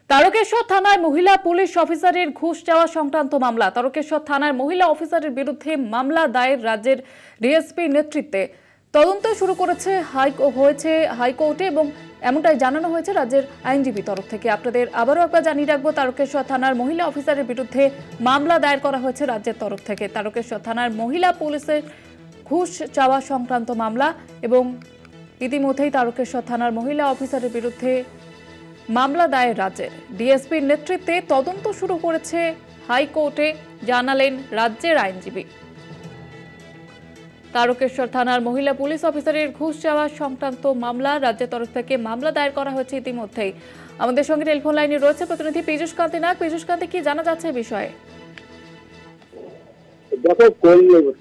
তারকেশ্বর থানায় মহিলা পুলিশ অফিসারের ঘুষ চাওয়া সংক্রান্ত মামলা। তারকেশ্বর থানার মহিলা অফিসারের বিরুদ্ধে মামলা দায়ের রাজ্যের ডিএসপি নেতৃত্বে। তদন্ত শুরু করেছে হাইকোর্টে এবং এমনটাই জানানো হয়েছে রাজ্যের আইনজীবী তরফ থেকে। আপনাদের আবারও একবার জানিয়ে রাখবো, তারকেশ্বর থানার মহিলা অফিসারের বিরুদ্ধে মামলা দায়ের করা হয়েছে রাজ্যের তরফ থেকে। তারকেশ্বর থানার মহিলা পুলিশের ঘুষ চাওয়া সংক্রান্ত মামলা এবং ইতিমধ্যেই তারকেশ্বর থানার মহিলা অফিসারের বিরুদ্ধে মামলা দায়ের রাজ্যের ডিএসপির নেতৃত্বে। তদন্ত শুরু করেছে হাইকোর্টে, জানালেন রাজ্যের আইনজীবী। তারকেশ্বর থানার মহিলা পুলিশ অফিসারের ঘুষ চাওয়া সংক্রান্ত মামলা রাজ্যের তরফ থেকে মামলা দায়ের করা হয়েছে ইতিমধ্যেই। আমাদের সঙ্গে টেলিফোন লাইনে রয়েছে প্রতিনিধি পীযূষ কান্তি নাগ। পীযূষ কান্তি, কি জানা যাচ্ছে বিষয়ে? দেখো,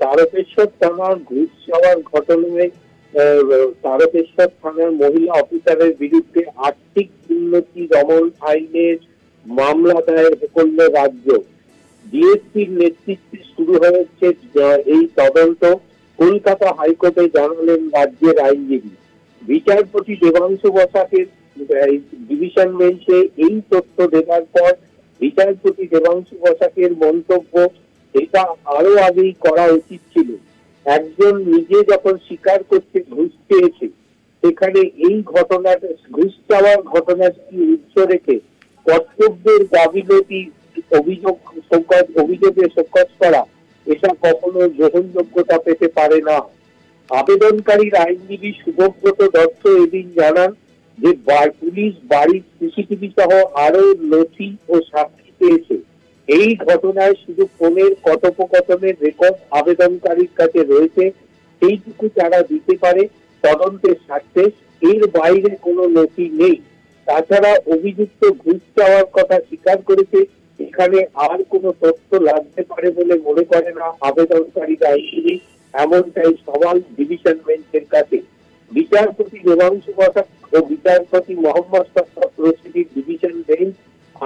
তারকেশ্বর থানার ঘুষ চাওয়ার ঘটনায় তারকেশ্বর থানার মহিলা অফিসারের বিরুদ্ধে আর্থিক উন্নতি দমন আইনের মামলা দায়ের করল রাজ্য। ডিএসপির নেতৃত্বে শুরু হয়েছে এই তদন্ত। কলকাতা হাইকোর্টে জানালেন রাজ্যের আইনজীবী। বিচারপতি দেবাংশু বসাকের ডিভিশন বেঞ্চে এই তথ্য দেওয়ার পর বিচারপতি দেবাংশু বসাকের মন্তব্য, এটা আরো আগেই করা উচিত ছিল। একজন নিজে যখন স্বীকার করছে ঘুষ পেয়েছে, সেখানে এই ঘটনাটা, ঘুষ চাওয়ার ঘটনাটি উৎস রেখে কর্তব্যের গাফিলতি অভিযোগে শোকজ করা, এটা কখনো গ্রহণযোগ্যতা পেতে পারে না। আবেদনকারীর আইনজীবী শুভব্রত দত্ত এদিন জানান যে পুলিশ বাড়ির সিসিটিভি সহ আরো নথি ও সাক্ষী পেয়েছে। এই ঘটনায় শুধু ফোনের কথোপকথনের রেকর্ড আবেদনকারীর কাছে রয়েছে, সেইটুকু তারা দিতে পারে তদন্তের স্বার্থে। এর বাইরে কোনো নথি নেই। তাছাড়া অভিযুক্ত ঘুষ চাওয়ার কথা স্বীকার করেছে, এখানে আর কোনো তথ্য লাগতে পারে বলে মনে করে না আবেদনকারী আইনজীবী। এমনটাই সওয়াল ডিভিশন বেঞ্চের কাছে। বিচারপতি দেবাংশু বসাক ও বিচারপতি মোহাম্মদ সফদর রশিদের ডিভিশন বেঞ্চ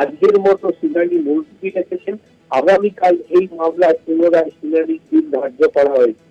আজকের মতো শুনানি মুলতবি রেখেছেন। আগামীকাল এই মামলার পুনরায় শুনানির দিন ধার্য করা হয়েছে।